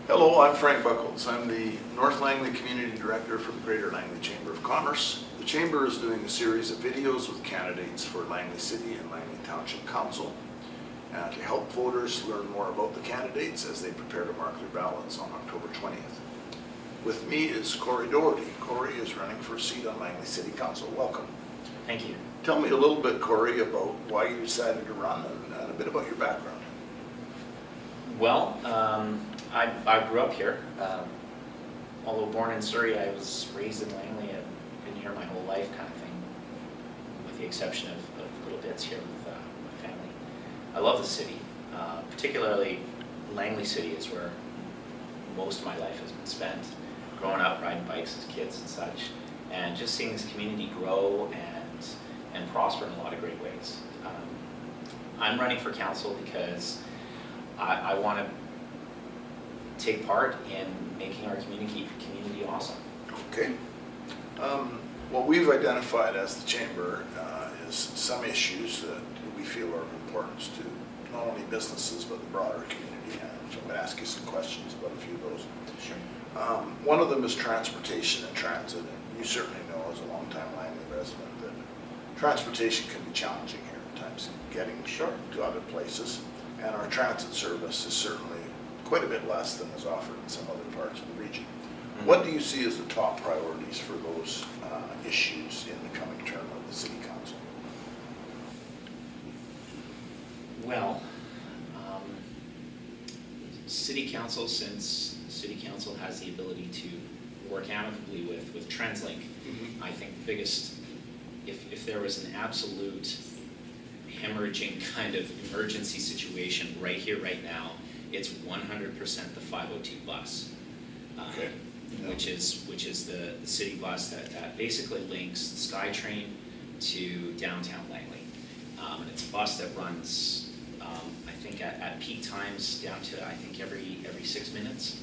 Hello, I'm Frank Buckles. I'm the North Langley Community Director for the Greater Langley Chamber of Commerce. The Chamber is doing a series of videos with candidates for Langley City and Langley Township Council to help voters learn more about the candidates as they prepare to mark their ballots on October 20th. With me is Cory Doherty. Cory is running for a seat on Langley City Council. Welcome. Thank you. Tell me a little bit, Cory, about why you decided to run and a bit about your background. Well, I grew up here. Although born in Surrey, I was raised in Langley. I've been here my whole life, kind of thing, with the exception of little bits here with my family. I love the city, particularly Langley City is where most of my life has been spent. Growing up, riding bikes as kids and such, and just seeing this community grow and prosper in a lot of great ways. I'm running for council because I want to take part in making our community awesome. Okay. What we've identified as the Chamber is some issues that we feel are of importance to not only businesses but the broader community. So I'm going to ask you some questions about a few of those. Sure. One of them is transportation and transit. And you certainly know as a longtime Langley resident that transportation can be challenging here at times, getting to other places. And our transit service is certainly quite a bit less than is offered in some other parts of the region. Mm-hmm. What do you see as the top priorities for those issues in the coming term of the City Council? Well, City Council, since City Council has the ability to work amicably with TransLink, mm-hmm. I think the biggest, if there was an absolute hemorrhaging kind of emergency situation right here, right now, it's 100% the 502 bus, okay. which is the city bus that basically links Skytrain to downtown Langley. And it's a bus that runs, I think at peak times down to I think every 6 minutes,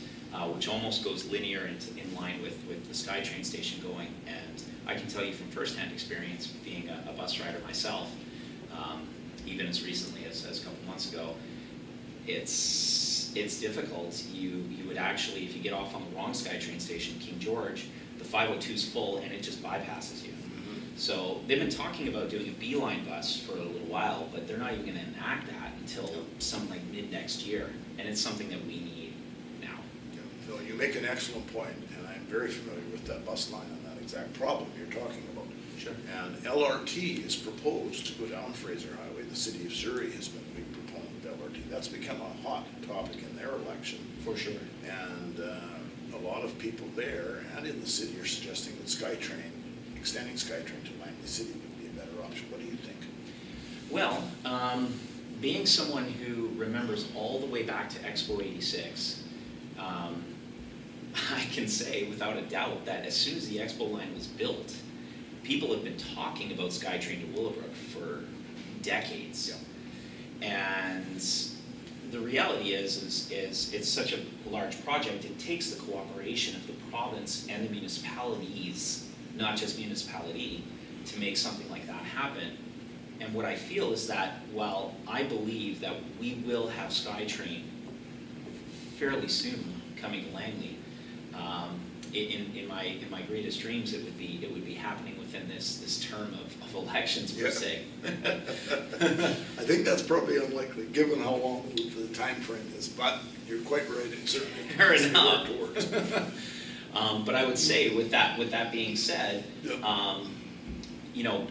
which almost goes linear in line with the Skytrain station going. And I can tell you from firsthand experience, being a bus rider myself, even as recently as a couple months ago, it's difficult. You would actually, if you get off on the wrong Skytrain station, King George, the 502 is full and it just bypasses you. Mm-hmm. So they've been talking about doing a beeline bus for a little while, but they're not even going to enact that until something like mid next year, and it's something that we need now. Yeah. No, you make an excellent point, and I'm very familiar with that bus line and that exact problem you're talking about. Sure. And LRT is proposed to go down Fraser Highway. The city of Surrey has been a big proponent of LRT. That's become a hot topic in their election. For sure. And a lot of people there and in the city are suggesting that Skytrain, extending Skytrain to Langley City would be a better option. What do you think? Well, being someone who remembers all the way back to Expo 86, I can say without a doubt that as soon as the Expo line was built, people have been talking about Skytrain to Willowbrook for decades. Yeah. And the reality is it's such a large project, it takes the cooperation of the province and the municipalities, not just municipality, to make something like that happen. And what I feel is that while I believe that we will have Skytrain fairly soon coming to Langley, in my greatest dreams, it would be happening within this term of elections per se. I think that's probably unlikely, given how long the time frame is. But you're quite right. It's certainly fair enough. But I would say, with that being said, yep. You know,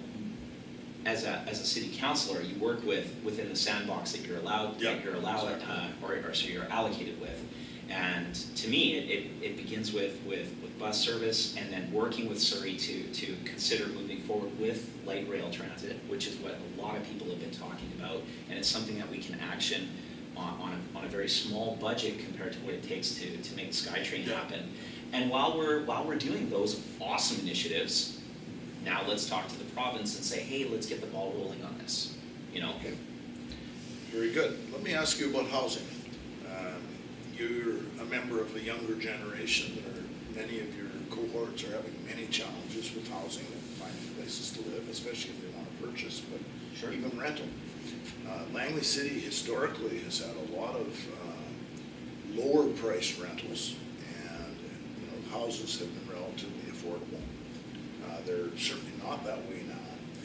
as a city councillor, you work within the sandbox that you're allowed, yep. or so you're allocated with. And to me, it begins with bus service, and then working with Surrey to consider moving forward with light rail transit, which is what a lot of people have been talking about, and it's something that we can action on a very small budget compared to what it takes to make Skytrain happen. And while we're doing those awesome initiatives, now let's talk to the province and say, hey, let's get the ball rolling on this. You know. Okay. Very good. Let me ask you about housing. You're a member of the younger generation. Many of your cohorts are having many challenges with housing and finding places to live, especially if they want to purchase, but sure. Even rental. Langley City historically has had a lot of lower price rentals, and houses have been relatively affordable. They're certainly not that way now,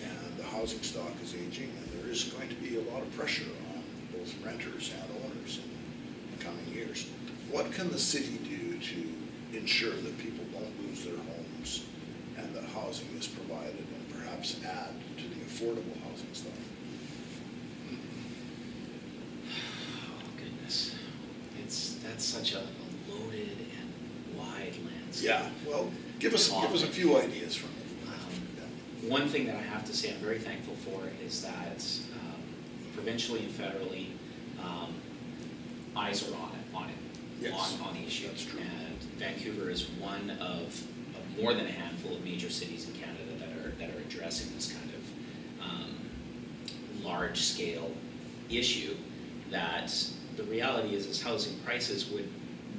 and the housing stock is aging, and there is going to be a lot of pressure on both renters and owners in the coming years. What can the city do to ensure that people don't lose their homes and that housing is provided, and perhaps add to the affordable housing stock? Oh, goodness. That's such a loaded and wide landscape. Yeah, well, give us a few ideas from it. One thing that I have to say I'm very thankful for is that provincially and federally, eyes are on it, Yes, on the issue. that's true. And Vancouver is one of more than a handful of major cities in Canada that are addressing this kind of large-scale issue. That the reality is housing prices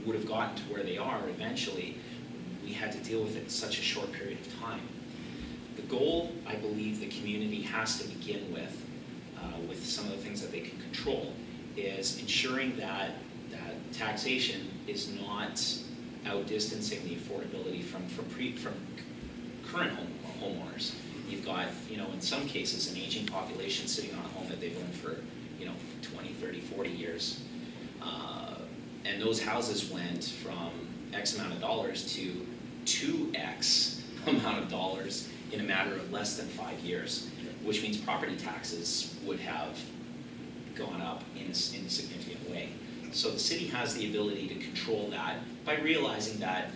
would have gotten to where they are eventually. We had to deal with it in such a short period of time. The goal, I believe, the community has to begin with some of the things that they can control, is ensuring that taxation is not outdistancing the affordability from current homeowners. You've got, in some cases, an aging population sitting on a home that they've owned for, 20, 30, 40 years. And those houses went from X amount of dollars to 2X amount of dollars in a matter of less than 5 years, which means property taxes would have gone up in a significant way. So the city has the ability to control that by realizing that,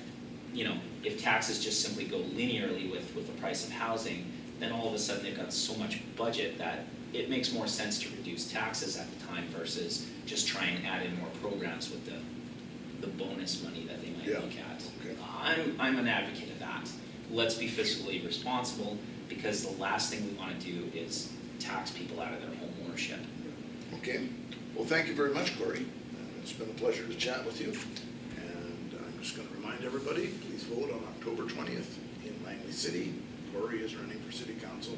if taxes just simply go linearly with the price of housing, then all of a sudden they've got so much budget that it makes more sense to reduce taxes at the time versus just try and add in more programs with the bonus money that they might look at. Okay. I'm an advocate of that. Let's be fiscally responsible, because the last thing we want to do is tax people out of their home ownership. Okay. Well, thank you very much, Cory. It's been a pleasure to chat with you. And I'm just going to remind everybody, please vote on October 20th in Langley City. Cory is running for City Council,